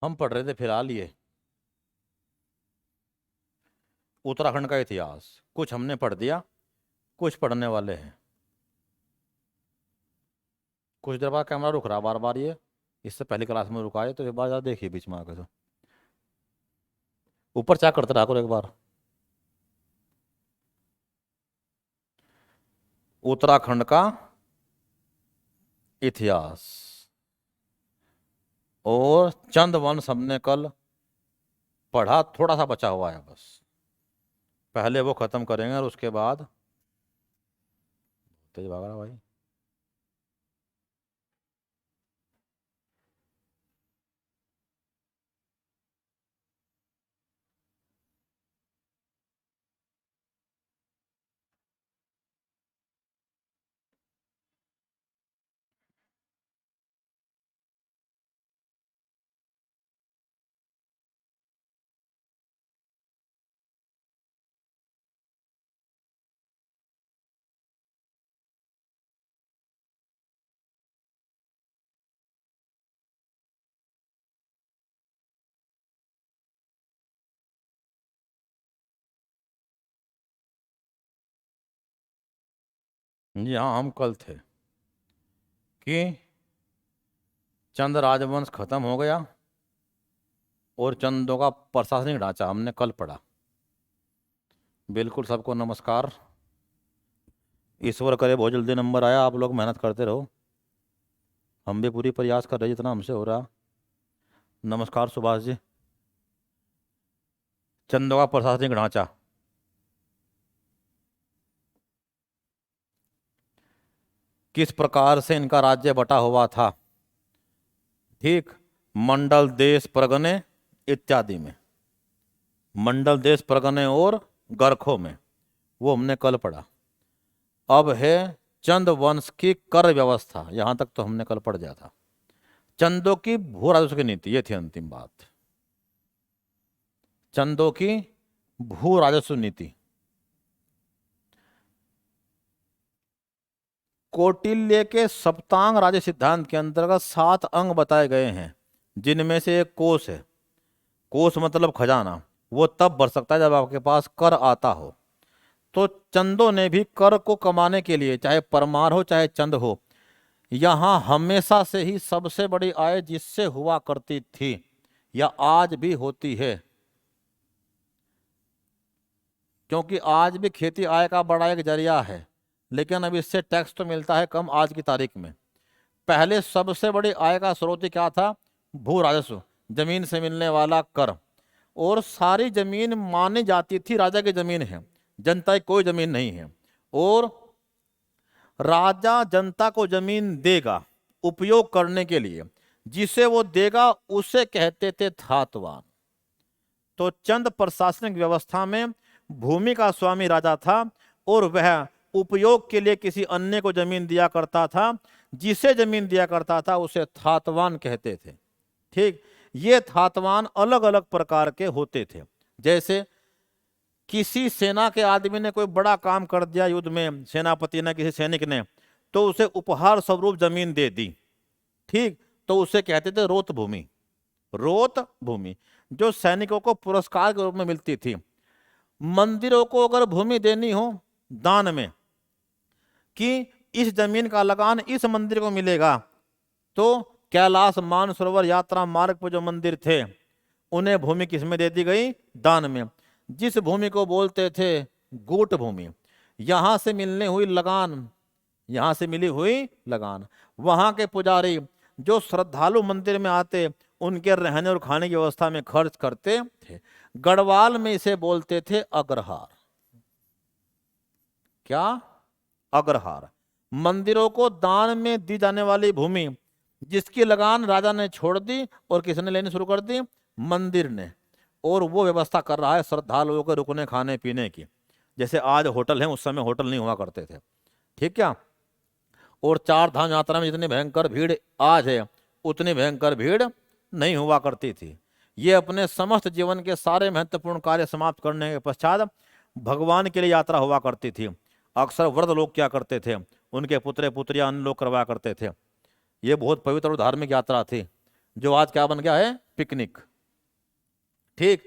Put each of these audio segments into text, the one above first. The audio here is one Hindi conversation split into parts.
हम पढ़ रहे थे फिलहाल ये उत्तराखंड का इतिहास। कुछ हमने पढ़ दिया, कुछ पढ़ने वाले हैं। कुछ देर बाद कैमरा रुक रहा बार बार ये। इससे पहली क्लास में रुका है तो एक बार ज़रा देखिए बीच में आके तो ऊपर चेक करते रहा करो एक बार। उत्तराखंड का इतिहास और चंद वंश हमने कल पढ़ा, थोड़ा सा बचा हुआ है बस। पहले वो खत्म करेंगे और उसके बाद तेज भाग रहा भाई। जी हाँ, हम कल थे कि चंद राजवंश खत्म हो गया और चंदों का प्रशासनिक ढांचा हमने कल पढ़ा। बिल्कुल सबको नमस्कार। ईश्वर करे बहुत जल्दी नंबर आया। आप लोग मेहनत करते रहो, हम भी पूरी प्रयास कर रहे हैं जितना हमसे हो रहा। नमस्कार सुभाष जी। चंदों का प्रशासनिक ढांचा, किस प्रकार से इनका राज्य बटा हुआ था, ठीक, मंडल देश परगने इत्यादि में। मंडल देश परगने और गरखों में, वो हमने कल पढ़ा। अब है चंद वंश की कर व्यवस्था, यहां तक तो हमने कल पढ़ दिया था। चंदों की भू राजस्व की नीति, ये थी अंतिम बात। चंदों की भू राजस्व नीति। कौटिल्य के सप्तांग राज्य सिद्धांत के अंतर्गत 7 अंग बताए गए हैं, जिनमें से एक कोष है। कोष मतलब खजाना। वो तब बढ़ सकता है जब आपके पास कर आता हो। तो चंदों ने भी कर को कमाने के लिए, चाहे परमार हो चाहे चंद हो, यहां हमेशा से ही सबसे बड़ी आय जिससे हुआ करती थी या आज भी होती है, क्योंकि आज भी खेती आय का बड़ा एक जरिया है, लेकिन अब इससे टैक्स तो मिलता है कम आज की तारीख में। पहले सबसे बड़ी आय का स्रोत क्या था? भू राजस्व, जमीन से मिलने वाला कर। और सारी जमीन मानी जाती थी राजा की जमीन है, जनता की कोई जमीन नहीं है। और राजा जनता को जमीन देगा उपयोग करने के लिए, जिसे वो देगा उसे कहते थे थातवान। तो चंद प्रशासनिक व्यवस्था में भूमि का स्वामी राजा था और वह उपयोग के लिए किसी अन्य को जमीन दिया करता था। जिसे जमीन दिया करता था उसे थातवान कहते थे। ठीक, ये थातवान अलग अलग प्रकार के होते थे। जैसे किसी सेना के आदमी ने कोई बड़ा काम कर दिया युद्ध में, सेनापति ने, किसी सैनिक ने, तो उसे उपहार स्वरूप जमीन दे दी, ठीक, तो उसे कहते थे रोत भूमि। रोत भूमि जो सैनिकों को पुरस्कार के रूप में मिलती थी। मंदिरों को अगर भूमि देनी हो दान में कि इस जमीन का लगान इस मंदिर को मिलेगा, तो कैलाश मानसरोवर यात्रा मार्ग पर जो मंदिर थे उन्हें भूमि किसमें दे दी गई? दान में। जिस भूमि को बोलते थे गूट भूमि। यहां से मिलने हुई लगान, यहां से मिली हुई लगान, वहां के पुजारी जो श्रद्धालु मंदिर में आते उनके रहने और खाने की व्यवस्था में खर्च करते थे। गढ़वाल में इसे बोलते थे अग्रहार। क्या? अग्रहार। मंदिरों को दान में दी जाने वाली भूमि जिसकी लगान राजा ने छोड़ दी और किसने लेनी शुरू कर दी? मंदिर ने। और वो व्यवस्था कर रहा है श्रद्धालुओं के रुकने खाने पीने की। जैसे आज होटल है, उस समय होटल नहीं हुआ करते थे, ठीक क्या? और 4 धाम यात्रा में जितनी भयंकर भीड़ आज है उतनी भयंकर भीड़ नहीं हुआ करती थी। ये अपने समस्त जीवन के सारे महत्वपूर्ण कार्य समाप्त करने के पश्चात भगवान के लिए यात्रा हुआ करती थी। अक्सर वृद्ध लोग क्या करते थे, उनके पुत्र पुत्रियां अन्य लोग करवाया करते थे। ये बहुत पवित्र और धार्मिक यात्रा थी, जो आज क्या बन गया है? पिकनिक। ठीक,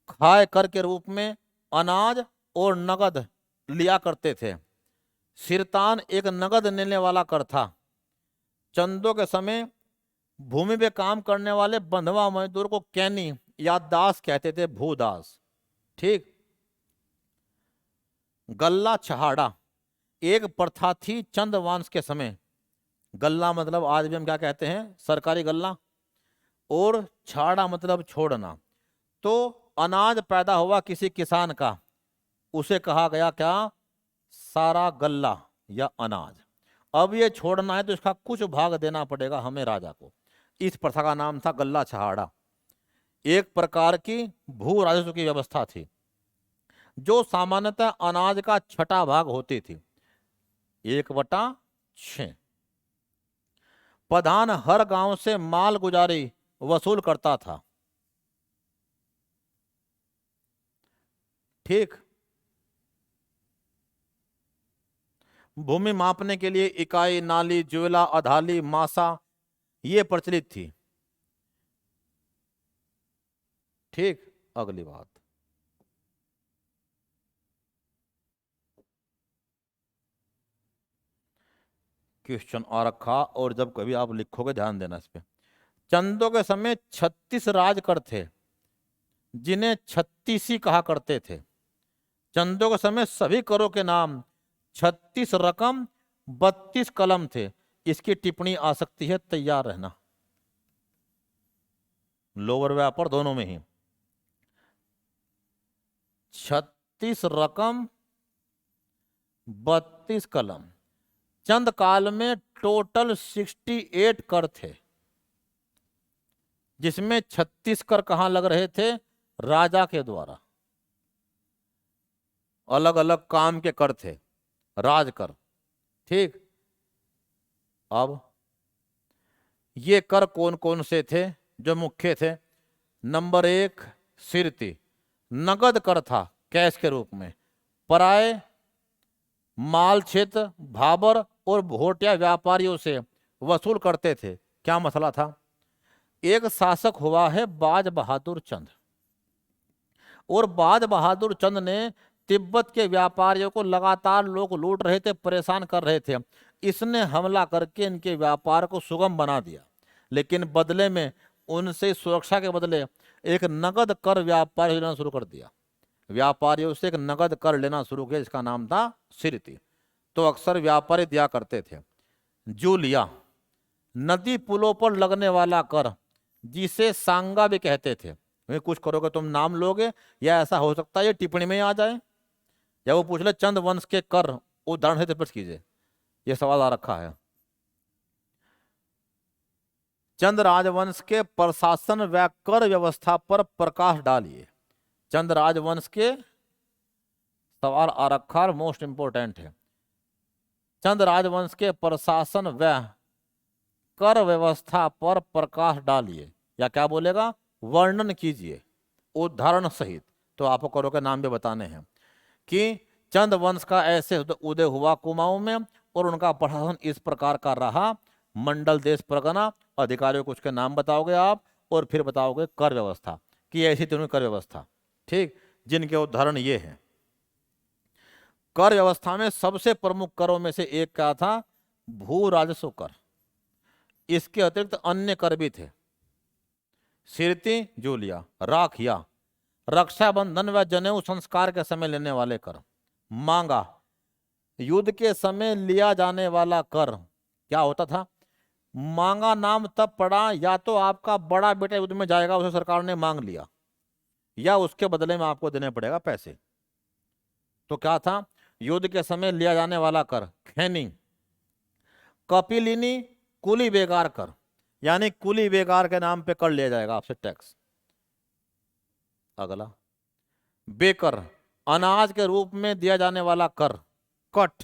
खाए कर के रूप में अनाज और नगद लिया करते थे। सिरतान एक नगद लेने वाला कर था। चंदों के समय भूमि पे काम करने वाले बंधवा मजदूर को कैनी या दास कहते थे, भूदास। ठीक, गल्ला छहाड़ा एक प्रथा थी चंद वंश के समय। गल्ला मतलब आज भी हम क्या कहते हैं, सरकारी गल्ला, और छाड़ा मतलब छोड़ना। तो अनाज पैदा हुआ किसी किसान का, उसे कहा गया क्या, सारा गल्ला या अनाज। अब ये छोड़ना है तो इसका कुछ भाग देना पड़ेगा हमें राजा को। इस प्रथा का नाम था गल्ला छहाड़ा। एक प्रकार की भू राजस्व की व्यवस्था थी जो सामान्यतः अनाज का छठा भाग होती थी, 1/6। प्रधान हर गांव से माल गुजारी वसूल करता था। ठीक, भूमि मापने के लिए इकाई, नाली, ज्वेला, अधाली, मासा ये प्रचलित थी। ठीक, अगली बात, क्वेश्चन आ रखा, और जब कभी आप लिखोगे ध्यान देना इस पे। चंदों के समय 36 राजकर थे जिन्हें छत्तीसी कहा करते थे। चंदों के समय सभी करों के नाम 36 रकम 32 कलम थे। इसकी टिप्पणी आ सकती है, तैयार रहना। लोअर व अपर दोनों में ही 36 रकम 32 कलम। चंद काल में टोटल 68 कर थे, जिसमें 36 कर कहां लग रहे थे, राजा के द्वारा। अलग अलग काम के कर थे, राजकर। ठीक, अब ये कर कौन कौन से थे जो मुख्य थे। नंबर 1 सिरती, नगद कर था कैश के रूप में। पराये माल क्षेत्र, भाबर और भोटिया व्यापारियों से वसूल करते थे। क्या मसला था, एक शासक हुआ है बाज बहादुर चंद, और बाज बहादुर चंद ने तिब्बत के व्यापारियों को लगातार लोग लूट रहे थे, परेशान कर रहे थे। इसने हमला करके इनके व्यापार को सुगम बना दिया, लेकिन बदले में उनसे सुरक्षा के बदले एक नगद कर व्यापारी लेना शुरू कर दिया। व्यापारियों से एक नगद कर लेना शुरू किया, जिसका नाम था सिरती। तो अक्सर व्यापारी दिया करते थे। जूलिया, नदी पुलों पर लगने वाला कर, जिसे सांगा भी कहते थे। कुछ करोगे तुम नाम लोगे, या ऐसा हो सकता है ये टिप्पणी में आ जाए, या वो पूछ ले चंद वंश के कर उदाहरण से पेश कीजिए। ये सवाल आ रखा है। चंद राजवंश के प्रशासन व कर व्यवस्था पर प्रकाश डालिए। चंद राजवंश के सवाल आ रखा, मोस्ट इंपोर्टेंट है। चंद राजवंश के प्रशासन व कर व्यवस्था पर प्रकाश डालिए, या क्या बोलेगा, वर्णन कीजिए उदाहरण सहित। तो आपको करो के नाम भी बताने हैं कि चंद वंश का ऐसे उदय हुआ कुमाऊं में, और उनका प्रशासन इस प्रकार का रहा। मंडल, देश, परगना, अधिकारियों को उसके नाम बताओगे आप, और फिर बताओगे कर व्यवस्था कि ऐसी तीनों कर व्यवस्था। ठीक, जिनके उदाहरण ये हैं। कर व्यवस्था में सबसे प्रमुख करों में से एक क्या था, भू राजस्व कर। इसके अतिरिक्त अन्य कर भी थे। सिरती, जूलिया, राखिया, रक्षाबंधन व जनेऊ संस्कार के समय लेने वाले कर। मांगा, युद्ध के समय लिया जाने वाला कर। क्या होता था, मांगा नाम तब पड़ा, या तो आपका बड़ा बेटा युद्ध में जाएगा, उसे सरकार ने मांग लिया, या उसके बदले में आपको देने पड़ेगा पैसे। तो क्या था, युद्ध के समय लिया जाने वाला कर, खैनी। कपिलिनी, कुली बेगार कर, यानी कुली बेगार के नाम पे कर लिया जाएगा आपसे टैक्स। अगला, बेकर, अनाज के रूप में दिया जाने वाला कर। कट,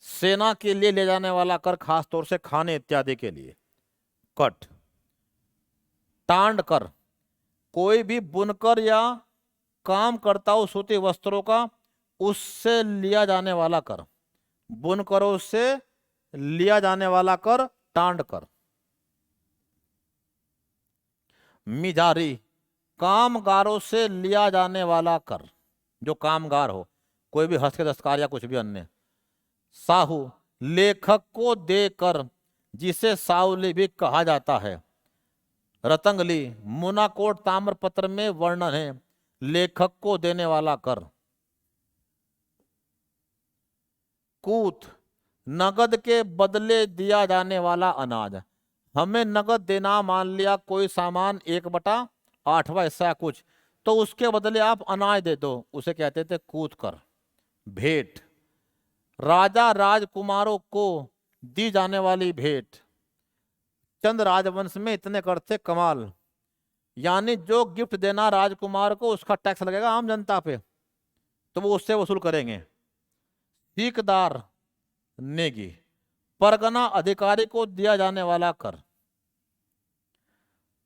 सेना के लिए ले जाने वाला कर, खास तौर से खाने इत्यादि के लिए, कट। टांड कर, कोई भी बुनकर या काम करता हो सूती वस्त्रों का, उससे लिया जाने वाला कर। बुनकरों से लिया जाने वाला कर, टांड कर। मिजारी, कामगारों से लिया जाने वाला कर, जो कामगार हो, कोई भी हस्त के दस्तकार या कुछ भी अन्य। साहू, लेखक को देकर, जिसे सावली भी कहा जाता है। रतंगली, मुनाकोट ताम्रपत्र में वर्णन है, लेखक को देने वाला कर। कूत, नगद के बदले दिया जाने वाला अनाज, हमें नगद देना, मान लिया कोई सामान 1/8वां हिस्सा कुछ, तो उसके बदले आप अनाज दे दो, उसे कहते थे कूत कर। भेंट, राजा राजकुमारों को दी जाने वाली भेंट। चंद राजवंश में इतने कर थे कमाल, यानी जो गिफ्ट देना राजकुमार को उसका टैक्स लगेगा आम जनता पे, तो वो उससे वसूल करेंगे। सीकदार, नेगी, परगना अधिकारी को दिया जाने वाला कर।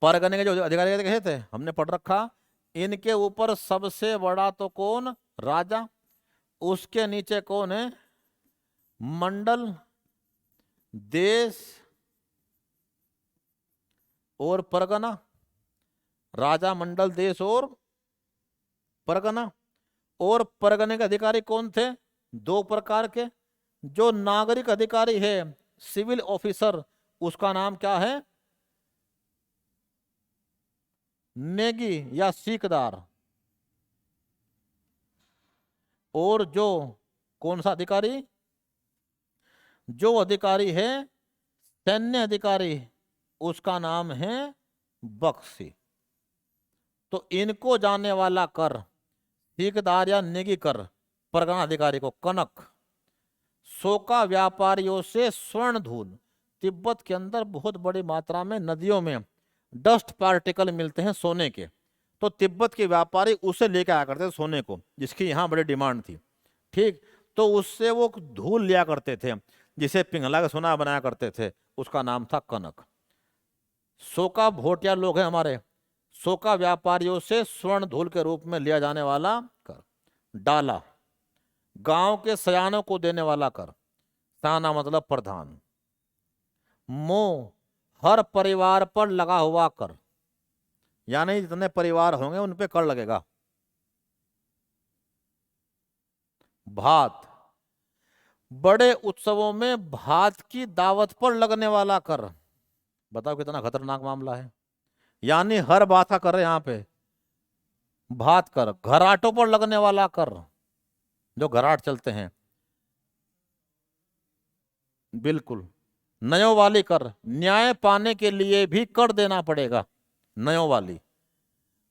परगने के जो अधिकारी कहे थे हमने पढ़ रखा, इनके ऊपर सबसे बड़ा तो कौन? राजा, उसके नीचे कौन है? मंडल, देश और परगना। राजा, मंडल, देश और परगना। और परगने के अधिकारी कौन थे? 2 प्रकार के। जो नागरिक अधिकारी है, सिविल ऑफिसर, उसका नाम क्या है? नेगी या सीकदार। और जो कौन सा अधिकारी? जो अधिकारी है सैन्य अधिकारी, उसका नाम है बख्शी। तो इनको जाने वाला कर, सीकदार या नेगी कर, परगना अधिकारी को कनक। सोका व्यापारियों से स्वर्ण धूल, तिब्बत के अंदर बहुत बड़ी मात्रा में नदियों में डस्ट पार्टिकल मिलते हैं सोने के, तो तिब्बत के व्यापारी उसे लेके आया करते थे सोने को, जिसकी यहाँ बड़ी डिमांड थी। ठीक, तो उससे वो धूल लिया करते थे, जिसे पिघला के सोना बनाया करते थे, उसका नाम था कनक। सोका भोटिया लोग हैं हमारे, सोका व्यापारियों से स्वर्ण धूल के रूप में लिया जाने वाला कर। डाला, गांव के सयानों को देने वाला कर, सयाना मतलब प्रधान। मोह, हर परिवार पर लगा हुआ कर, यानी जितने परिवार होंगे उन पे कर लगेगा। भात, बड़े उत्सवों में भात की दावत पर लगने वाला कर। बताओ कितना खतरनाक मामला है, यानी हर बात का कर यहां पे भात कर। घराटों पर लगने वाला कर, जो घराट चलते हैं, बिल्कुल। नयों वाली कर, न्याय पाने के लिए भी कर देना पड़ेगा, नयों वाली।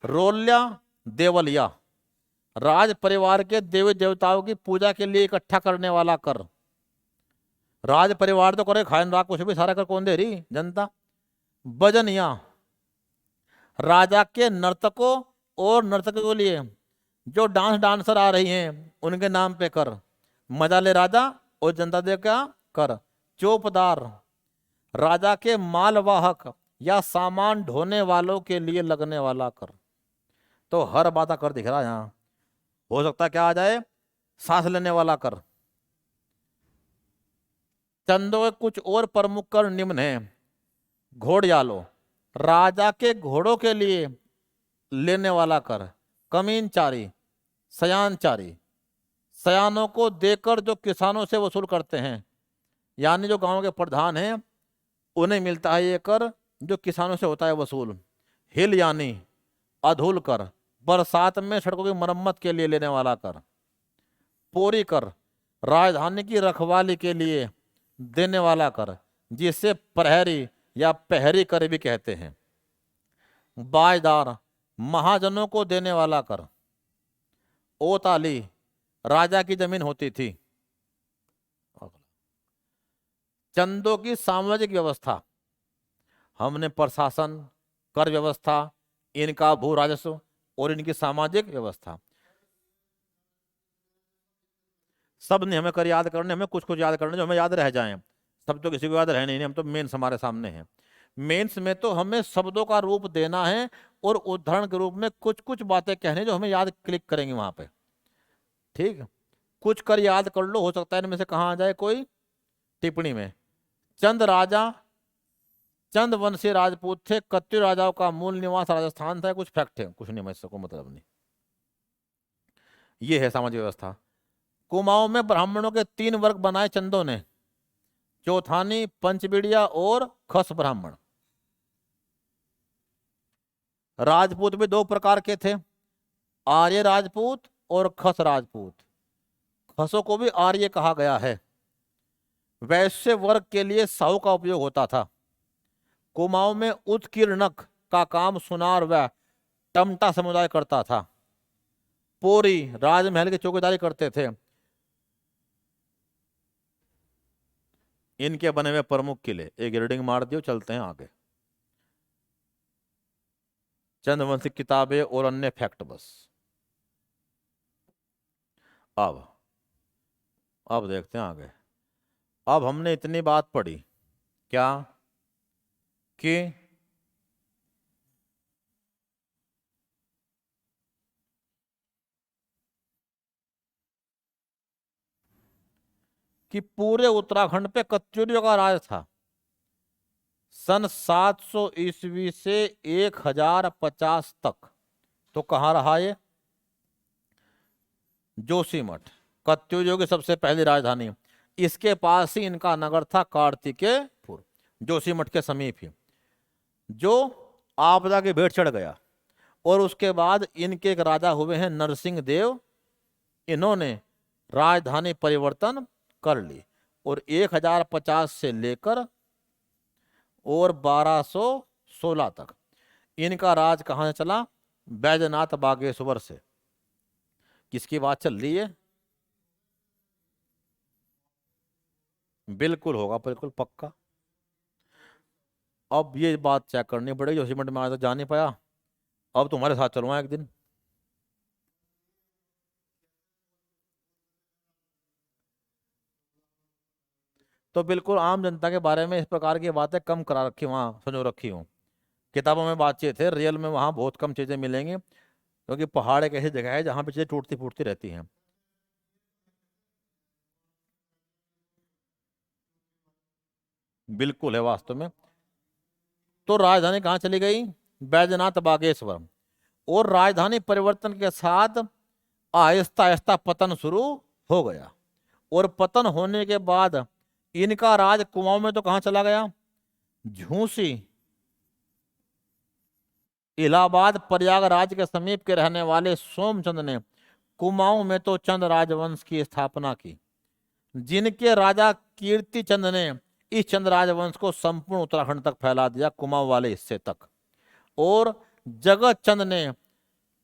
रोल्या, देवलिया, राज परिवार के देवी देवताओं की पूजा के लिए इकट्ठा करने वाला कर। राज परिवार तो करे खान राग कुछ भी, सारा कर कौन दे रही? जनता। बजनिया, राजा के नर्तकों और नर्तकों के लिए जो डांसर आ रही हैं उनके नाम पे कर। मजा ले राजा और जनता दे क्या कर। चौपदार, राजा के मालवाहक या सामान ढोने वालों के लिए लगने वाला कर। तो हर बात का कर दिख रहा है यहाँ, हो सकता है क्या आ जाए? सांस लेने वाला कर। चंदों के कुछ और प्रमुख कर निम्न है। घोड़यालो, राजा के घोड़ों के लिए लेने वाला कर। कमीनचारी, सयानचारी, सयानों को देकर जो किसानों से वसूल करते हैं, यानी जो गांव के प्रधान हैं उन्हें मिलता है ये कर, जो किसानों से होता है वसूल। हिल यानी अधूल कर, बरसात में सड़कों की मरम्मत के लिए लेने वाला कर। पोरी कर, राजधानी की रखवाली के लिए देने वाला कर, जिसे प्रहरी या पहरी कर भी कहते हैं। बाजदार, महाजनों को देने वाला कर। ओताली, राजा की जमीन होती थी। चंदों की सामाजिक व्यवस्था, हमने प्रशासन, कर व्यवस्था, इनका भू राजस्व और इनकी सामाजिक व्यवस्था, सब ने हमें कर याद करने, हमें कुछ कुछ याद करने जो हमें याद रह जाएं। सब तो किसी को याद रहने नहीं, हम तो मेंस हमारे सामने हैं। मेंस में तो हमें शब्दों का रूप देना है और उदाहरण के रूप में कुछ कुछ बातें कहने जो हमें याद क्लिक करेंगे वहां पे। ठीक, कुछ कर याद कर लो, हो सकता है इनमें से कहाँ आ जाए कोई टिप्पणी में। चंद राजा चंद वंशीय राजपूत थे। कत्यूरी राजाओं का मूल निवास राजस्थान था। कुछ फैक्ट है, कुछ नहीं, मैं इसको मतलब नहीं। ये है सामाजिक व्यवस्था। कुमाऊं में ब्राह्मणों के 3 वर्ग बनाए चंदों ने, चौथानी, पंचबीड़िया और खस ब्राह्मण। राजपूत भी 2 प्रकार के थे, आर्य राजपूत और खस राजपूत। खसों को भी आर्य कहा गया है। वैश्य वर्ग के लिए साहू का उपयोग होता था। कुमाऊं में उत्कीर्णक का काम सुनार व टमटा समुदाय करता था। पोरी राजमहल की चौकीदारी करते थे। इनके बने हुए प्रमुख किले, एक रीडिंग मार दियो, चलते हैं आगे। चंद्रवंशी किताबें और अन्य फैक्ट बस। अब देखते हैं आगे। अब हमने इतनी बात पढ़ी क्या कि पूरे उत्तराखंड पे कत्यूरियों का राज था। सन 700 ईस्वी से 1050 तक। तो कहाँ रहा ये? जोशीमठ, कत्यूरियों की सबसे पहली राजधानी। इसके पास ही इनका नगर था कार्तिकेयपुर, जोशीमठ के समीप ही, जो आपदा की भेंट चढ़ गया। और उसके बाद इनके एक राजा हुए हैं नरसिंह देव। इन्होंने राजधानी परिवर्तन कर ली और 1050 से लेकर और 1216 तक इनका राज कहाँ से चला? बैजनाथ बागेश्वर से। किसकी बात चल रही है? बिल्कुल होगा, बिल्कुल पक्का। अब ये बात चेक करनी पड़ेगी, जोशीमठ में आज तक जा नहीं पाया, अब तुम्हारे साथ चलूंगा एक दिन। तो बिल्कुल आम जनता के बारे में इस प्रकार की बातें कम करा रखी, वहाँ संजो रखी हूँ। किताबों में बातचीत है, रियल में वहाँ बहुत कम चीज़ें मिलेंगी, क्योंकि पहाड़ एक ऐसी जगह है जहाँ पे चीज़ें टूटती फूटती रहती हैं। बिल्कुल है वास्तव में। तो राजधानी कहाँ चली गई? बैजनाथ बागेश्वर। और राजधानी परिवर्तन के साथ आहिस्ता आहिस्ता पतन शुरू हो गया। और पतन होने के बाद इनका राज कुमाऊं में तो कहाँ चला गया? झूसी, इलाहाबाद, प्रयागराज के समीप के रहने वाले सोमचंद ने कुमाऊं में तो चंद राजवंश की स्थापना की, जिनके राजा कीर्ति चंद ने इस चंद राजवंश को संपूर्ण उत्तराखंड तक फैला दिया, कुमाऊं वाले हिस्से तक। और जगत चंद ने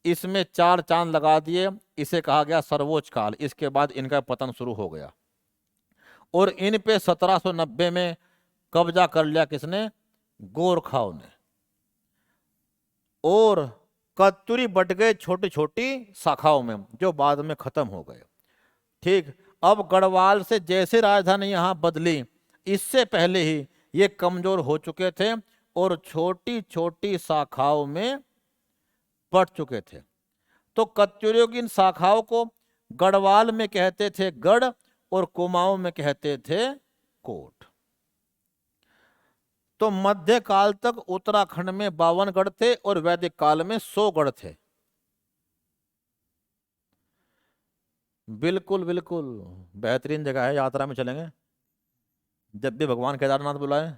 इसमें 4 चांद लगा दिए। इसे कहा गया सर्वोच्च काल। इसके बाद इनका पतन शुरू हो गया और इन पे 1790 में कब्जा कर लिया किसने? गोरखाओं ने। और कत्यूरी बट गए छोटी छोटी शाखाओं में, जो बाद में खत्म हो गए। ठीक। अब गढ़वाल से जैसे राजधानी यहां बदली, इससे पहले ही ये कमजोर हो चुके थे और छोटी छोटी शाखाओं में बट चुके थे। तो कत्यूरियों की इन शाखाओं को गढ़वाल में कहते थे गढ़ और कुमाऊं में कहते थे कोट। तो मध्य काल तक उत्तराखंड में 52 गढ़ थे और वैदिक काल में 100 गढ़ थे। बिल्कुल बिल्कुल बेहतरीन जगह है, यात्रा में चलेंगे जब भी भगवान केदारनाथ बुलाए।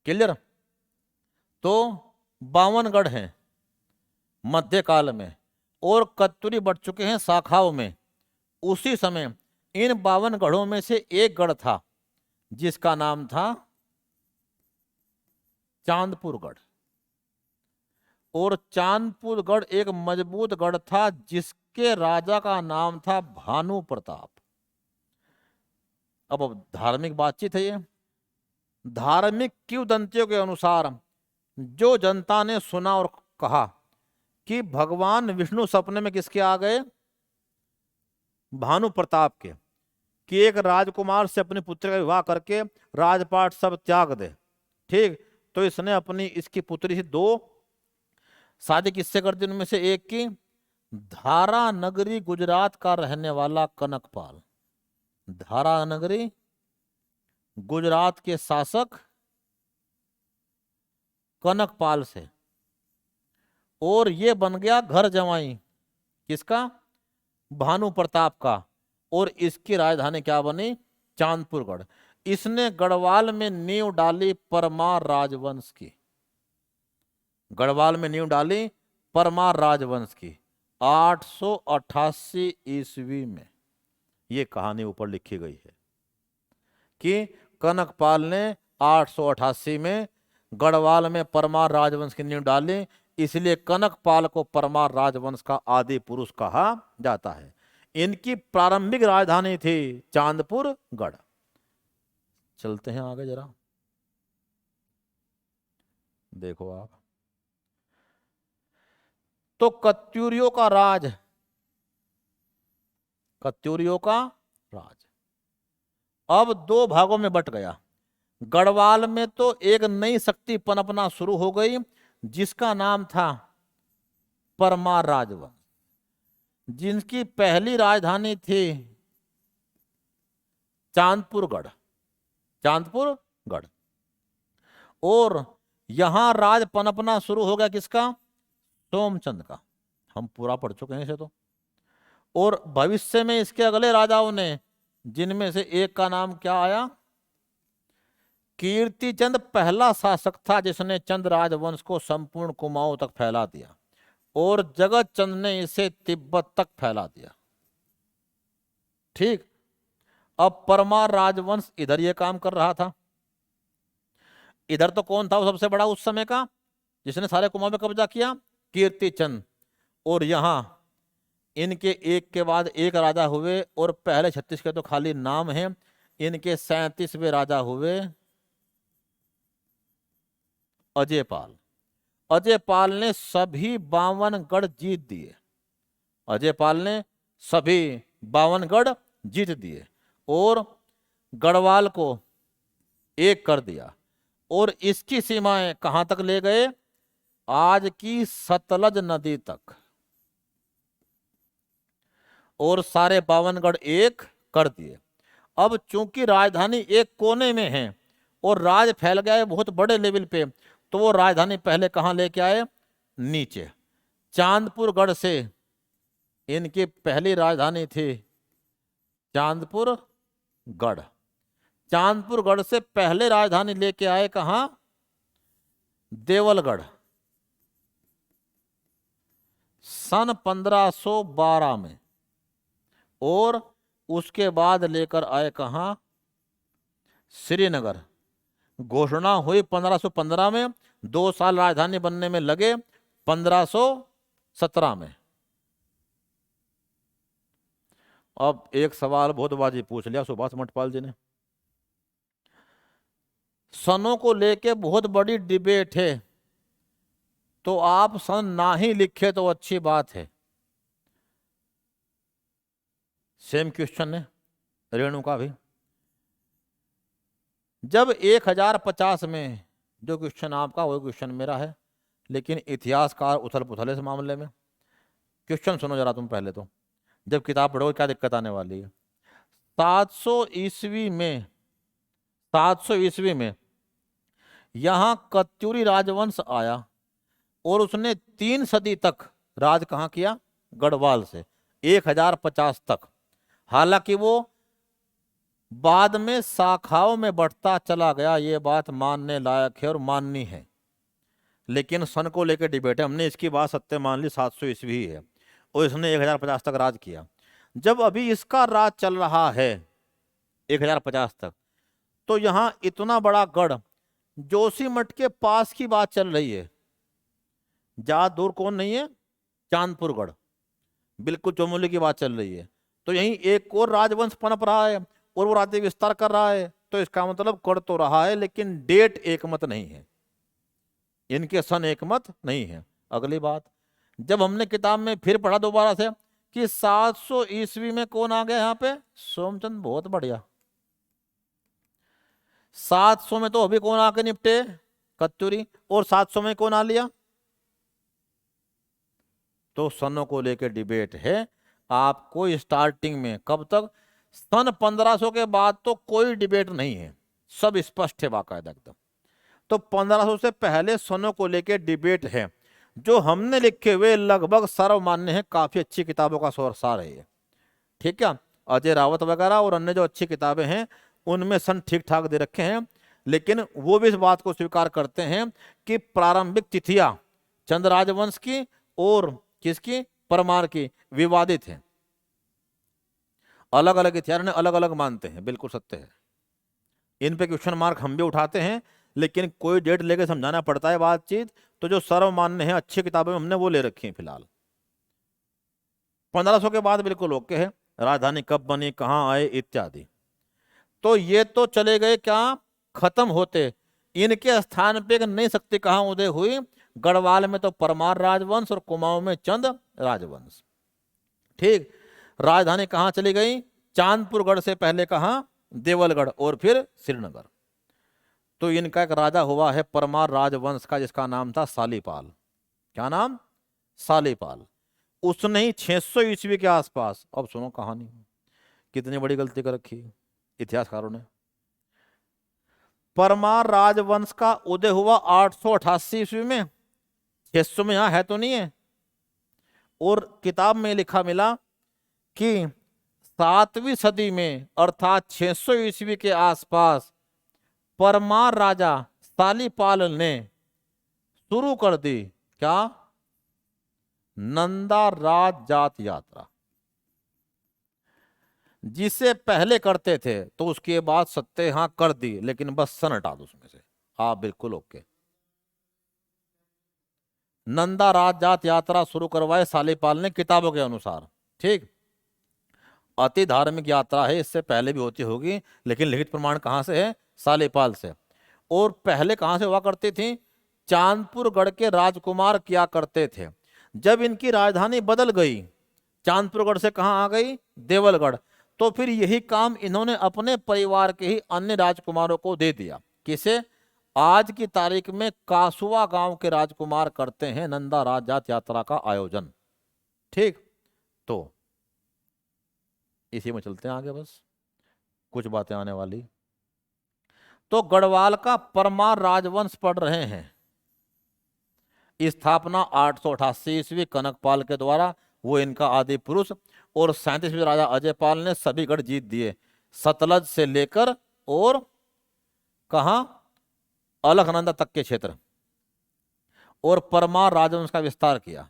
क्लियर? तो 52 गढ़ हैं मध्यकाल में और कत्यूरी बढ़ चुके हैं शाखाओं में। उसी समय इन 52 गढ़ों में से एक गढ़ था जिसका नाम था चांदपुर गढ़। और चांदपुर गढ़ एक मजबूत गढ़ था जिसके राजा का नाम था भानु प्रताप। अब धार्मिक बातचीत है ये। धार्मिक किंवदंतियों के अनुसार जो जनता ने सुना और कहा कि भगवान विष्णु सपने में किसके आ गए? भानु प्रताप के, कि एक राजकुमार से अपनी पुत्री का विवाह करके राजपाट सब त्याग दे। ठीक। तो इसने अपनी इसकी पुत्री से 2 शादी किससे कर दी? उनमें से एक की धारा नगरी गुजरात का रहने वाला कनकपाल। धारा नगरी गुजरात के शासक कनकपाल से, और ये बन गया घर जमाई किसका? भानु प्रताप का। और इसकी राजधानी क्या बनी? चांदपुरगढ़। इसने गढ़वाल में नींव डाली परमार राजवंश की। गढ़वाल में नींव डाली परमार राजवंश की 888 ईस्वी में। ये कहानी ऊपर लिखी गई है कि कनकपाल ने 888 में गढ़वाल में परमार राजवंश की नींव डाली, इसलिए कनकपाल को परमार राजवंश का आदि पुरुष कहा जाता है। इनकी प्रारंभिक राजधानी थी चांदपुरगढ़। चलते हैं आगे जरा, देखो आप। तो कत्यूरियों का राज, कत्यूरियों का राज अब दो भागों में बट गया। गढ़वाल में तो एक नई शक्ति पनपना शुरू हो गई जिसका नाम था परमार राजवंश, जिनकी पहली राजधानी थी चांदपुरगढ़। चांदपुरगढ़। और यहां राज पनपना शुरू हो गया किसका? सोमचंद का। हम पूरा पढ़ चुके हैं इसे तो। और भविष्य में इसके अगले राजाओं ने, जिनमें से एक का नाम क्या आया? कीर्तिचंद पहला शासक था जिसने चंद राजवंश को संपूर्ण कुमाऊं तक फैला दिया, और जगत चंद ने इसे तिब्बत तक फैला दिया। ठीक। अब परमार राजवंश इधर ये काम कर रहा था। इधर तो कौन था वो सबसे बड़ा उस समय का जिसने सारे कुमाऊं में कब्जा किया? कीर्तिचंद। और यहां इनके एक के बाद एक राजा हुए, और पहले 36 के तो खाली नाम है, इनके 37वें राजा हुए अजयपाल। अजयपाल ने सभी 52 गढ़ जीत दिए। अजयपाल ने सभी 52 गढ़ जीत दिए और गढ़वाल को एक कर दिया। और इसकी सीमाएं कहां तक ले गए? आज की सतलज नदी तक। और सारे 52 गढ़ एक कर दिए। अब चूंकि राजधानी एक कोने में है और राज फैल गया है बहुत बड़े लेवल पे, तो वो राजधानी पहले कहां लेके आए? नीचे। चांदपुरगढ़ से इनकी पहली राजधानी थी चांदपुरगढ़। चांदपुरगढ़ से पहले राजधानी लेके आए कहां? देवलगढ़, सन 1512 में। और उसके बाद लेकर आए कहां? श्रीनगर। घोषणा हुई 1515 में, 2 साल राजधानी बनने में लगे 1517 में। अब एक सवाल बहुत बाजी पूछ लिया सुभाष मटपाल जी ने। सनों को लेके बहुत बड़ी डिबेट है, तो आप सन ना ही लिखे तो अच्छी बात है। सेम क्वेश्चन है रेणु का भी। जब 1050 में, जो क्वेश्चन आपका वही क्वेश्चन मेरा है, लेकिन इतिहासकार उथल पुथल है इस मामले में। क्वेश्चन सुनो जरा तुम पहले तो, जब किताब पढ़ोगे क्या दिक्कत आने वाली है। 700 ईस्वी में, 700 ईस्वी में यहां कत्यूरी राजवंश आया और उसने 3 सदी तक राज कहां किया? गढ़वाल से 1050 तक। हालांकि वो बाद में शाखाओं में बढ़ता चला गया, ये बात मानने लायक है और माननी है, लेकिन सन को लेकर डिबेट है। हमने इसकी बात सत्य मान ली, 700 ईस्वी ही है और इसने 1050 तक राज किया। जब अभी इसका राज चल रहा है 1050 तक, तो यहां इतना बड़ा गढ़, जोशीमठ के पास की बात चल रही है, ज्यादा दूर कौन नहीं है? चांदपुरगढ़, बिल्कुल चमोली की बात चल रही है। तो यहीं एक और राजवंश पनप रहा है और वो राज्य विस्तार कर रहा है, तो इसका मतलब कर तो रहा है, लेकिन डेट एक मत नहीं है, इनके सन एक मत नहीं है। अगली बात, जब हमने किताब में फिर पढ़ा दोबारा से कि 700 ईस्वी में कौन आ गया यहाँ पे? सोमचंद। बहुत बढ़िया। 700 में तो अभी कौन आके निपटे? कत्यूरी। और 700 में कौन आ लिया? तो सनों को लेकर डिबेट है। आपको स्टार्टिंग में कब तक? सन 1500 के बाद तो कोई डिबेट नहीं है, सब स्पष्ट है बाकायदा एकदम। तो 1500 से पहले सनों को लेके डिबेट है। जो हमने लिखे हुए लगभग सर्वमान्य है, काफी अच्छी किताबों का सार है ये, ठीक है। अजय रावत वगैरह और अन्य जो अच्छी किताबें हैं उनमें सन ठीक ठाक दे रखे हैं, लेकिन वो भी इस बात को स्वीकार करते हैं कि प्रारंभिक तिथियां चंद राजवंश की और किसकी, परमार की, विवादित है। अलग अलग इतिहास ने अलग अलग मानते हैं, बिल्कुल सत्य है। इन पे क्वेश्चन मार्क हम भी उठाते हैं, लेकिन कोई डेट लेके समझाना पड़ता है बातचीत। तो जो सर्वमान्य है अच्छी किताबें हमने वो ले रखी हैं फिलहाल। 1500 के बाद बिल्कुल ओके है, राजधानी कब बनी, कहां आए इत्यादि। तो ये तो चले गए क्या, खत्म होते। इनके स्थान पे एक नई शक्ति कहां उदय हुई, गढ़वाल में तो परमार राजवंश और कुमाऊं में चंद राजवंश। ठीक, राजधानी कहां चली गई, चांदपुरगढ़ से पहले कहां, देवलगढ़ और फिर श्रीनगर। तो इनका एक राजा हुआ है परमार राजवंश का, जिसका नाम था सालीपाल। क्या नाम, सालीपाल। उसने ही 600 ईस्वी के आसपास, अब सुनो कहानी, कितनी बड़ी गलती कर रखी है इतिहासकारों ने। परमार राजवंश का उदय हुआ 888 ईस्वी में, 600 में यहां है तो नहीं है। और किताब में लिखा मिला कि 7वीं सदी में अर्थात 600 ईस्वी के आसपास परमार राजा सालीपाल ने शुरू कर दी, क्या, नंदा राज जात यात्रा। जिसे पहले करते थे तो उसके बाद सत्य यहां कर दी, लेकिन बस सन हटा दो उसमें से। आप बिल्कुल ओके। नंदा राज जात यात्रा शुरू करवाए सालीपाल ने किताबों के अनुसार। ठीक, अति धार्मिक यात्रा है, इससे पहले भी होती होगी, लेकिन लिखित प्रमाण कहां से है, सालीपाल से। और पहले कहां से हुआ करती थी, चांदपुरगढ़ के राजकुमार किया करते थे। जब इनकी राजधानी बदल गई, चांदपुरगढ़ से कहां आ गई, देवलगढ़, तो फिर यही काम इन्होंने अपने परिवार के ही अन्य राजकुमारों को दे दिया। किसे, आज की तारीख में कासुआ गांव के राजकुमार करते हैं नंदा राज जात यात्रा का आयोजन। ठीक, तो इसी में चलते हैं आगे, बस कुछ बातें आने वाली। तो गढ़वाल का परमार राजवंश पढ़ रहे हैं। स्थापना 888 ईस्वी कनकपाल के द्वारा, वो इनका आदि पुरुष। और 37वीं राजा अजयपाल ने सभी गढ़ जीत दिए, सतलज से लेकर और कहां, अलकनंदा तक के क्षेत्र। और परमार राजवंश का विस्तार किया।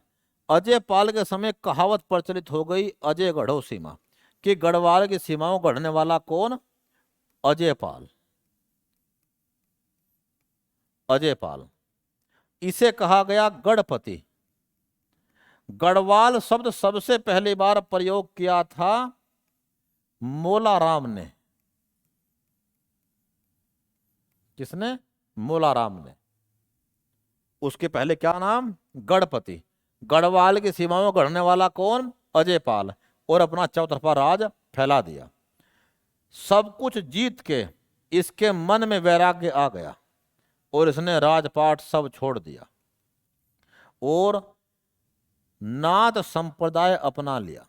अजयपाल के समय कहावत प्रचलित हो गई, अजय गढ़ो सीमा, कि गढ़वाल की सीमाओं गढ़ने वाला कौन, अजयपाल। अजयपाल, इसे कहा गया गढ़पति। गढ़वाल शब्द सबसे पहली बार प्रयोग किया था मोलाराम ने। किसने, मोलाराम ने। उसके पहले क्या नाम, गढ़पति। गढ़वाल की सीमाओं गढ़ने वाला कौन, अजयपाल। और अपना चौतरफा राज फैला दिया। सब कुछ जीत के इसके मन में वैराग्य आ गया और इसने राजपाट सब छोड़ दिया और नाथ संप्रदाय अपना लिया।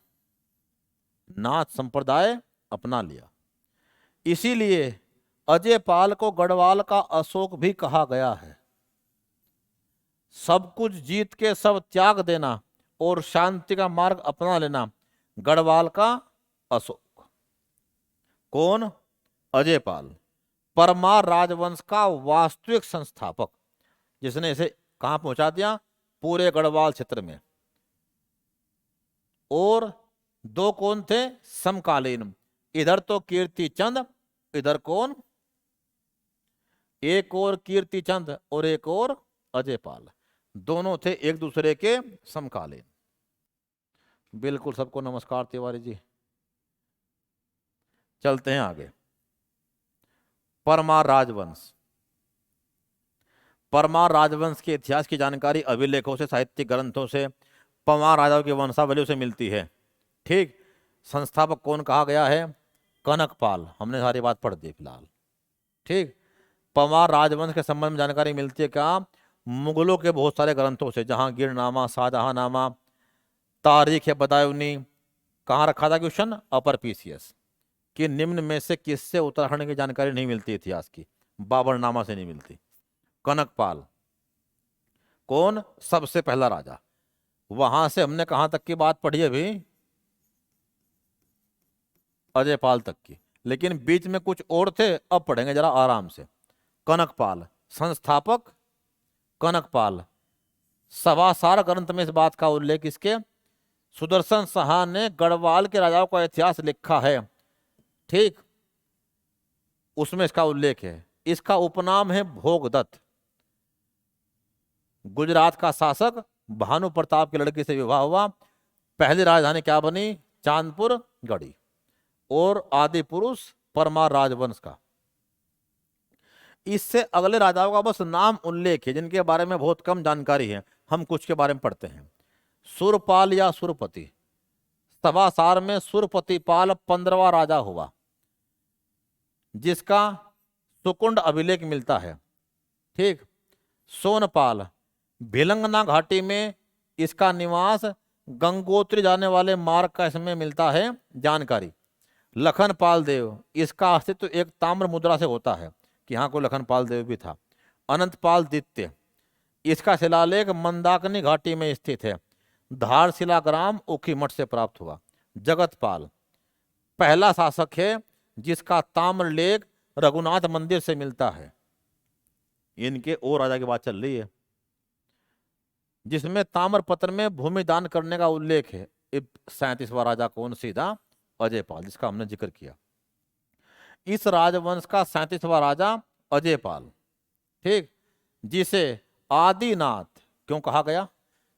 नाथ संप्रदाय अपना लिया। इसीलिए अजयपाल को गढ़वाल का अशोक भी कहा गया है। सब कुछ जीत के सब त्याग देना और शांति का मार्ग अपना लेना, गढ़वाल का अशोक। कौन, अजयपाल। परमार राजवंश का वास्तविक संस्थापक, जिसने इसे कहां पहुंचा दिया, पूरे गढ़वाल क्षेत्र में। और दो कौन थे, समकालीन, इधर तो कीर्ति चंद, इधर कौन, एक और कीर्ति चंद और एक और अजयपाल। दोनों थे एक दूसरे के समकालीन। बिल्कुल, सबको नमस्कार तिवारी जी। चलते हैं आगे। परमार राजवंश। परमार राजवंश के इतिहास की जानकारी अभिलेखों से, साहित्यिक ग्रंथों से, परमार राजाओं की वंशावलियों से मिलती है। ठीक, संस्थापक कौन कहा गया है, कनकपाल। हमने सारी बात पढ़ दी फिलहाल। ठीक, परमार राजवंश के संबंध में जानकारी मिलती है क्या, मुगलों के बहुत सारे ग्रंथों से, जहांगीरनामा, शाहजहांनामा, तारीख है बदायूनी। कहाँ रखा था क्वेश्चन, अपर पीसीएस, कि निम्न में से किससे उत्तराखंड की जानकारी नहीं मिलती इतिहास की, बाबरनामा से नहीं मिलती। कनकपाल। कौन? सबसे पहला राजा। वहां से हमने कहां तक की बात पढ़ी अभी? अजयपाल तक की, लेकिन बीच में कुछ और थे, अब पढ़ेंगे जरा आराम से। कनकपाल संस्थापक, कनकपाल। सभासार ग्रंथ में इस बात का उल्लेख इसके सुदर्शन साहा ने गढ़वाल के राजाओं का इतिहास लिखा है, ठीक, उसमें इसका उल्लेख है। इसका उपनाम है भोगदत्त। गुजरात का शासक, भानु प्रताप की लड़की से विवाह हुआ। पहली राजधानी क्या बनी? चांदपुर गढ़ी। और आदि पुरुष परमार राजवंश का। इससे अगले राजाओं का बस नाम उल्लेख है, जिनके बारे में बहुत कम जानकारी है। हम कुछ के बारे में पढ़ते हैं। सुरपाल या सुरपति। सभासार में सुरपति पाल 15वां राजा हुआ, जिसका सुकुंड अभिलेख मिलता है, ठीक। सोनपाल, भिलंगना घाटी में इसका निवास, गंगोत्री जाने वाले मार्ग का इसमें मिलता है जानकारी। लखनपाल देव, इसका अस्तित्व एक ताम्र मुद्रा से होता है कि हाँ कोई लखनपाल देव भी था। अनंतपाल द्वितीय, इसका शिलालेख मंदाकिनी घाटी में स्थित है। धारशिला ग्राम उखी मठ से प्राप्त हुआ। जगतपाल पहला शासक है जिसका ताम्रलेख रघुनाथ मंदिर से मिलता है। इनके और राजा की बात चल रही है, जिसमें ताम्रपत्र में भूमि दान करने का उल्लेख है। 37वां राजा कौन? सीधा अजयपाल, जिसका हमने जिक्र किया। इस राजवंश का 37वां राजा अजयपाल, ठीक, जिसे आदिनाथ क्यों कहा गया?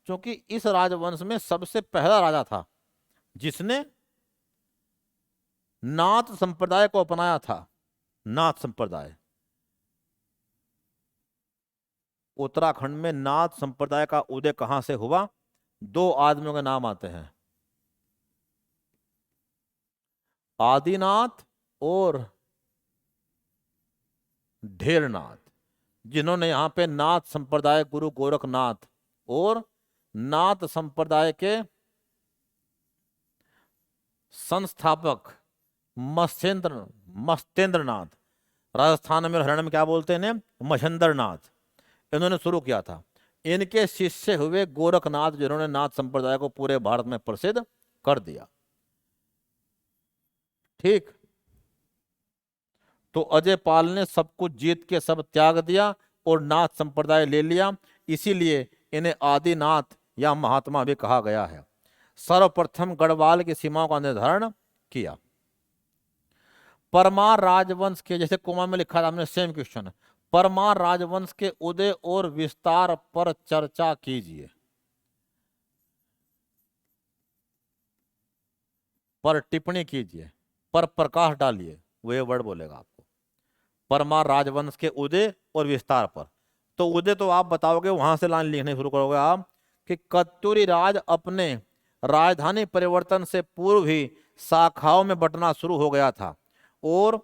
क्योंकि इस राजवंश में सबसे पहला राजा था जिसने नाथ संप्रदाय को अपनाया था। नाथ संप्रदाय, उत्तराखंड में नाथ संप्रदाय का उदय कहां से हुआ? 2 आदमियों के नाम आते हैं, आदिनाथ और ढेरनाथ, जिन्होंने यहां पे नाथ संप्रदाय गुरु गोरखनाथ और नाथ संप्रदाय के संस्थापक मत्स्येंद्रनाथ, राजस्थान में और हरियाणा में क्या बोलते हैं? महेंद्रनाथ, इन्होंने शुरू किया था। इनके शिष्य हुए गोरखनाथ, जिन्होंने नाथ संप्रदाय को पूरे भारत में प्रसिद्ध कर दिया, ठीक। तो अजयपाल ने सब कुछ जीत के सब त्याग दिया और नाथ संप्रदाय ले लिया, इसीलिए इन्हें आदिनाथ या महात्मा भी कहा गया है। सर्वप्रथम गढ़वाल की सीमाओं का निर्धारण किया। परमार राजवंश के, जैसे कोमा में लिखा था हमने, सेम क्वेश्चन, परमार राजवंश के उदय और विस्तार पर चर्चा कीजिए। पर टिप्पणी कीजिए, पर प्रकाश डालिए, वो ये वर्ड बोलेगा आपको। परमार राजवंश के उदय और विस्तार पर। तो उदय तो आप बताओगे, वहां से लाइन लिखने शुरू करोगे आप कि कत्यूरी राज अपने राजधानी परिवर्तन से पूर्व ही शाखाओं में बंटना शुरू हो गया था और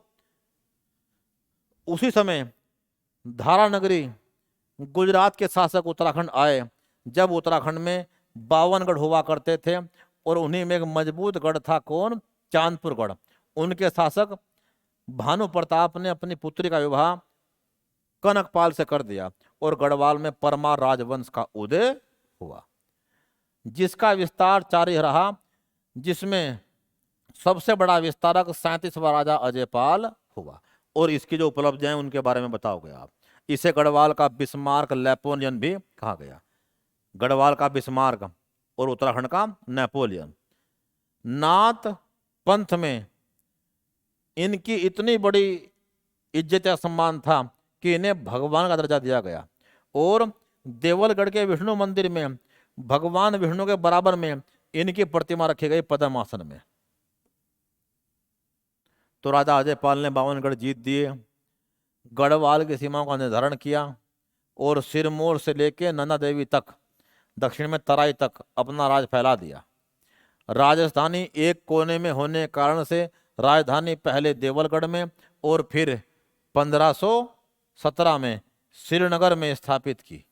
उसी समय धारा नगरी गुजरात के शासक उत्तराखंड आए, जब उत्तराखंड में 52 गढ़ हुआ करते थे और उन्हीं में एक मजबूत गढ़ था, कौन? चांदपुर गढ़। उनके शासक भानु प्रताप ने अपनी पुत्री का विवाह कनकपाल से कर दिया और गढ़वाल में परमार राजवंश का उदय हुआ, जिसका विस्तार जारी रहा, जिसमें सबसे बड़ा विस्तारक 37वां राजा अजयपाल हुआ। और इसकी जो उपलब्धियां हैं उनके बारे में बताओगे आप। इसे गढ़वाल का बिस्मार्क, नेपोलियन भी कहा गया। गढ़वाल का बिस्मार्क और उत्तराखंड का नेपोलियन। नाथ पंथ में इनकी इतनी बड़ी इज्जत या सम्मान था कि इन्हें भगवान का दर्जा दिया गया और देवलगढ़ के विष्णु मंदिर में भगवान विष्णु के बराबर में इनकी प्रतिमा रखी गई पद्मासन में। तो राजा अजयपाल ने 52 गढ़ जीत दिए, गढ़वाल की सीमाओं का निर्धारण किया और सिरमौर से लेकर नंदा देवी तक, दक्षिण में तराई तक अपना राज फैला दिया। राजधानी एक कोने में होने के कारण से राजधानी पहले देवलगढ़ में और फिर 1517 में श्रीनगर में स्थापित की।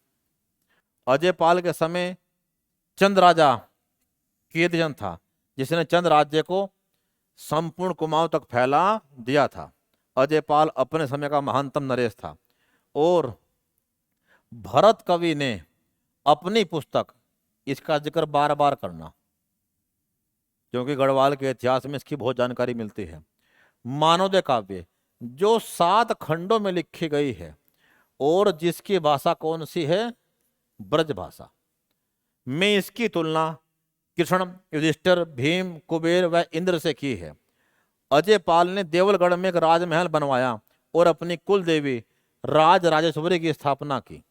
अजयपाल के समय चंद राजा कीर्तिजन था, जिसने चंद राज्य को संपूर्ण कुमाऊं तक फैला दिया था। अजयपाल अपने समय का महानतम नरेश था और भरत कवि ने अपनी पुस्तक, इसका जिक्र बार बार करना क्योंकि गढ़वाल के इतिहास में इसकी बहुत जानकारी मिलती है, मानवदय काव्य जो 7 खंडों में लिखी गई है और जिसकी भाषा कौन सी है, ब्रज भाषा में, इसकी तुलना कृष्ण, युधिष्ठिर, भीम, कुबेर व इंद्र से की है। अजय पाल ने देवलगढ़ में एक राजमहल बनवाया और अपनी कुल देवी राज राजेश्वरी की स्थापना की।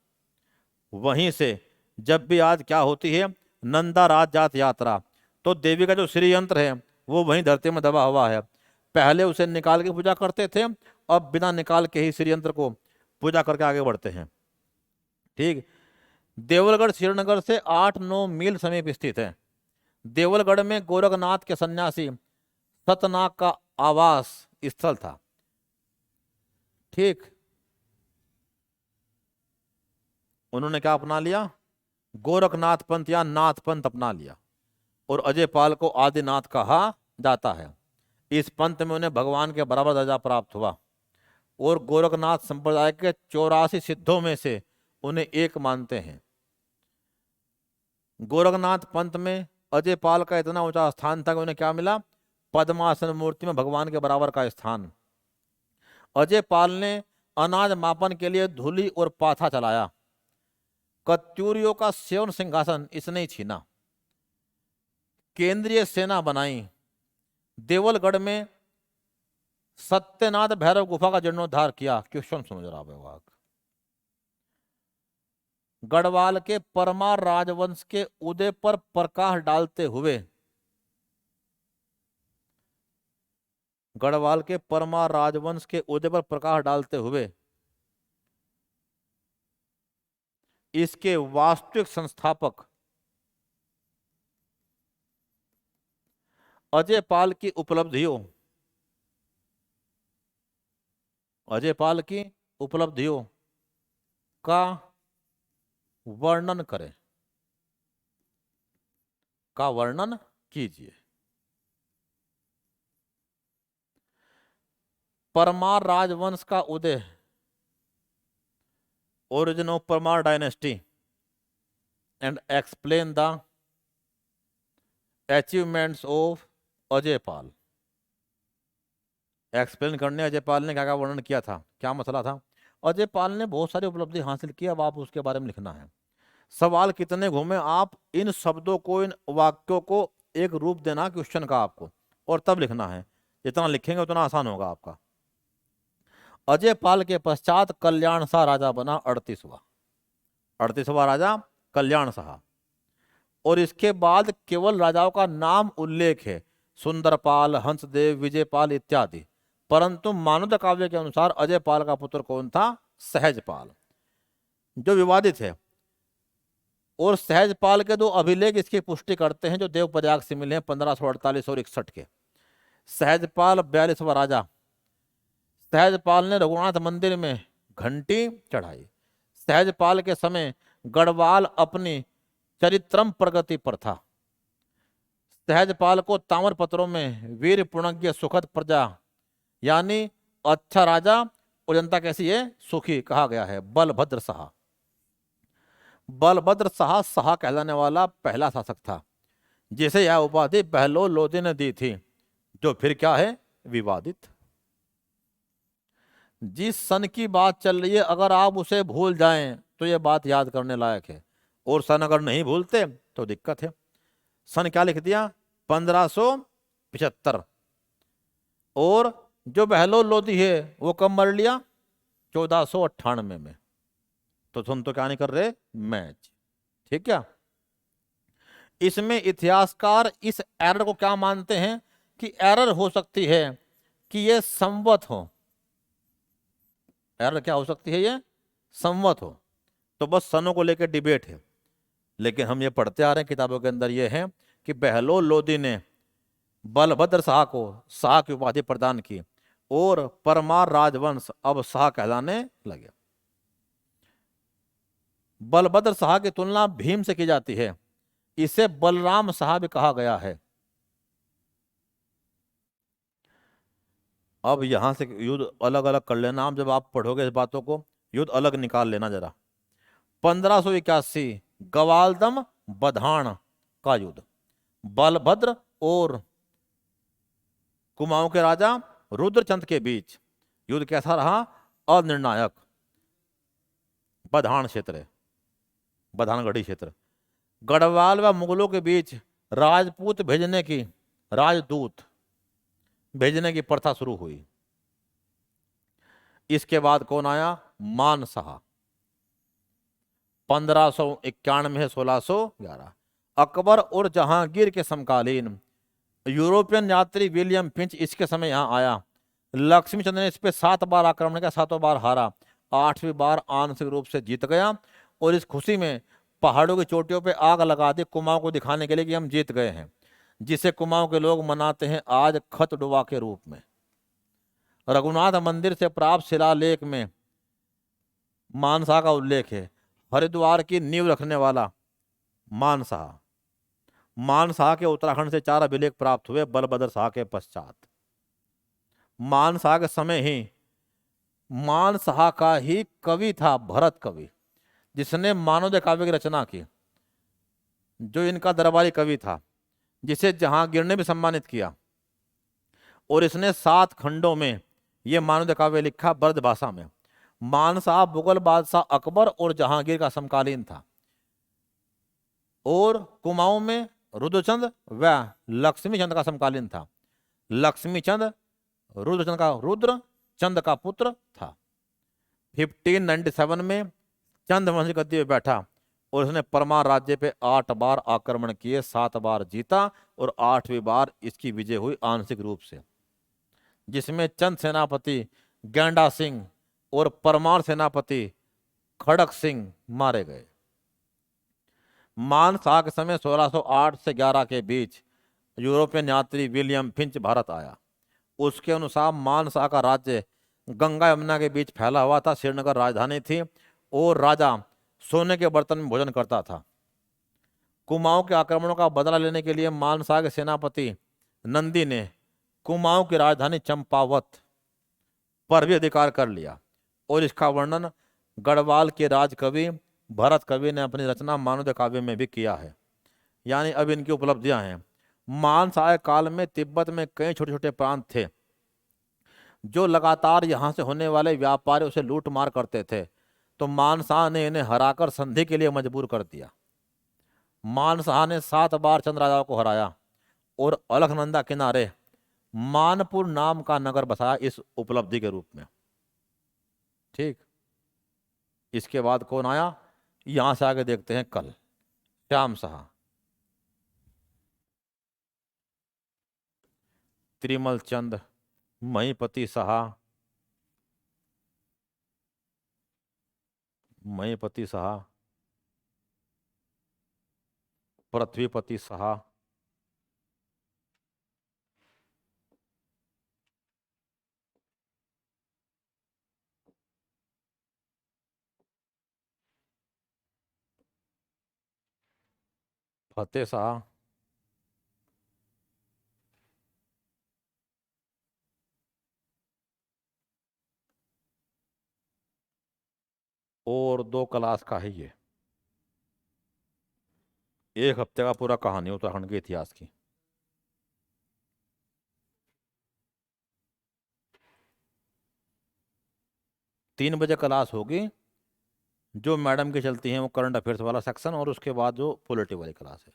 वहीं से जब भी आज क्या होती है, नंदा राज जात यात्रा, तो देवी का जो श्री यंत्र है वो वहीं धरती में दबा हुआ है। पहले उसे निकाल के पूजा करते थे, अब बिना निकाल के ही श्री यंत्र को पूजा करके आगे बढ़ते हैं। ठीक। देवलगढ़ श्रीनगर से 8-9 मील समीप स्थित है। देवलगढ़ में गोरखनाथ के सन्यासी सतनाग का आवास स्थल था। ठीक। उन्होंने क्या अपना लिया, गोरखनाथ पंथ या नाथ पंथ अपना लिया और अजय पाल को आदिनाथ कहा जाता है। इस पंथ में उन्हें भगवान के बराबर दर्जा प्राप्त हुआ और गोरखनाथ संप्रदाय के 84 सिद्धों में से उन्हें एक मानते हैं। गोरखनाथ पंथ में अजय पाल का इतना ऊंचा स्थान था कि उन्हें क्या मिला, पद्मासन मूर्ति में भगवान के बराबर का स्थान। अजय पाल ने अनाज मापन के लिए धूली और पाथा चलाया। कत्यूरियों का सेवन सिंहासन इसने ही छीना। केंद्रीय सेना बनाई। देवलगढ़ में सत्यनाथ भैरव गुफा का जीर्णोद्धार किया। क्वेश्चन समझ रहा विभाग। गढ़वाल के परमार राजवंश के उदय पर प्रकाश डालते हुए, गढ़वाल के परमार राजवंश के उदय पर प्रकाश डालते हुए इसके वास्तविक संस्थापक अजय पाल की उपलब्धियों, अजय पाल की उपलब्धियों का वर्णन करें, का वर्णन कीजिए। परमार राजवंश का उदय, origin of Parmar dynasty and explain the achievements of Ajay Pal. Explain करने अजय पाल ने क्या क्या वर्णन किया था, क्या मसला था। अजय पाल ने बहुत सारी उपलब्धि हासिल की, अब आप उसके बारे में लिखना है। सवाल कितने घूमे, आप इन शब्दों को, इन वाक्यों को एक रूप देना क्वेश्चन का आपको, और तब लिखना है। जितना लिखेंगे उतना आसान होगा आपका। अजय पाल के पश्चात कल्याण शाह राजा बना 38वां राजा कल्याण शाह, और इसके बाद केवल राजाओं का नाम उल्लेख है, सुंदरपाल, हंसदेव, विजयपाल इत्यादि। परंतु मानवदय काव्य के अनुसार अजय पाल का पुत्र कौन था, सहजपाल, जो विवादित है। और सहजपाल के 2 अभिलेख इसकी पुष्टि करते हैं जो देवप्रयाग से मिले हैं 1548 और 61 के। सहजपाल 42वां राजा। सहजपाल ने रघुनाथ मंदिर में घंटी चढ़ाई। सहजपाल के समय गढ़वाल अपनी चरित्रम प्रगति पर था। सहजपाल को ताम्रपत्रों में वीर पुणज्ञ सुखद प्रजा यानी अच्छा राजा और जनता कैसी है, सुखी कहा गया है। बलभद्र शाह, बलभद्र शाह शाह कहलाने वाला पहला शासक था जिसे यह उपाधि बहलोल लोधी ने दी थी, जो फिर क्या है, विवादित। जिस सन की बात चल रही है अगर आप उसे भूल जाएं तो यह बात याद करने लायक है, और सन अगर नहीं भूलते तो दिक्कत है। सन क्या लिख दिया, 1575। और जो बहलोल लोधी है वो कब मर लिया, 1498 में। तो तुम तो क्या नहीं कर रहे, मैच। ठीक क्या। इसमें इतिहासकार इस एरर को क्या मानते हैं कि एरर हो सकती है कि ये संवत हो। एरर क्या हो सकती है, ये संवत हो। तो बस सनों को लेकर डिबेट है, लेकिन हम ये पढ़ते आ रहे हैं किताबों के अंदर ये है कि बहलोल लोधी ने बलभद्र शाह को शाह की उपाधि प्रदान की और परमार राजवंश अब शाह कहलाने लगे। बलभद्र शाह की तुलना भीम से की जाती है, इसे बलराम शाह भी कहा गया है। अब यहां से युद्ध अलग अलग कर लेना, आप जब आप पढ़ोगे इस बातों को युद्ध अलग निकाल लेना जरा। 1581 ग्वालदम बधान का युद्ध, बलभद्र और कुमाऊं के राजा रुद्रचंद के बीच युद्ध कैसा रहा? अनिर्णायक। बधान क्षेत्र, बधानगढ़ी क्षेत्र। गढ़वाल व मुगलों के बीच राजपूत भेजने की, राजदूत भेजने की प्रथा शुरू हुई। इसके बाद कौन आया? मानशाह। 1591 से 1611। अकबर और जहांगीर के समकालीन। यूरोपियन यात्री विलियम फिंच इसके समय यहां आया। लक्ष्मीचंद ने इस पे 7 बार आक्रमण किया, 7 बार हारा, 8वीं बार आंशिक रूप से जीत गया और इस खुशी में पहाड़ों की चोटियों पे आग लगा दी कुमाऊं को दिखाने के लिए कि हम जीत गए हैं, जिसे कुमाऊं के लोग मनाते हैं आज खतडुआ के रूप में। रघुनाथ मंदिर से प्राप्त शिलालेख में मानशाह का उल्लेख है। हरिद्वार की नींव रखने वाला मानशाह। मानशाह के उत्तराखंड से 4 अभिलेख प्राप्त हुए बलभद्र शाह के पश्चात। मानशाह के समय ही मानशाह का ही कवि था भरत कवि, जिसने मानव काव्य की रचना की, जो इनका दरबारी कवि था, जिसे जहांगीर ने भी सम्मानित किया। और इसने 7 खंडों में यह मानव काव्य लिखा ब्रज भाषा में। मानशाह मुगल बादशाह अकबर और जहांगीर का समकालीन था और कुमाऊं में रुद्रचंद व लक्ष्मीचंद का समकालीन था। लक्ष्मीचंद रुद्रचंद का पुत्र था। 1597 में चंद्रवंश गद्दी पे बैठा और उसने परमार राज्य पे 8 बार आक्रमण किए, 7 बार जीता और 8वीं बार इसकी विजय हुई आंशिक रूप से, जिसमें चंद सेनापति गैंडा सिंह और परमार सेनापति खड़क सिंह मारे गए। मानशाह के समय 1608 से 11 के बीच यूरोपियन यात्री विलियम फिंच भारत आया। उसके अनुसार मानशाह का राज्य गंगा यमुना के बीच फैला हुआ था। श्रीनगर राजधानी थी और राजा सोने के बर्तन में भोजन करता था। कुमाऊं के आक्रमणों का बदला लेने के लिए मानशाह के सेनापति नंदी ने कुमाऊं की राजधानी चंपावत पर भी अधिकार कर लिया और इसका वर्णन गढ़वाल के राजकवि भरत कवि ने अपनी रचना मानव काव्य में भी किया है। यानी अब इनकी उपलब्धियां हैं। मानशाह काल में तिब्बत में कई छोटे छोटे प्रांत थे जो लगातार यहां से होने वाले व्यापारी उसे लूट मार करते थे, तो मानशाह ने इन्हें हराकर संधि के लिए मजबूर कर दिया। मानशाह ने 7 बार चंद राजाओं को हराया और अलकनंदा किनारे मानपुर नाम का नगर बसाया इस उपलब्धि के रूप में। ठीक, इसके बाद कौन आया? यहां से आगे देखते हैं कल। श्याम शाह, त्रिमल चंद, महीपति शाह, महीपति शाह, पृथ्वीपति शाह, फतेह शाह, और 2 क्लास का है ये। 1 हफ्ते का पूरा कहानी उत्तराखंड के इतिहास की। तीन बजे क्लास होगी, जो मैडम की चलती हैं वो करंट अफेयर्स वाला सेक्शन और उसके बाद जो पॉलिटी वाली क्लास है।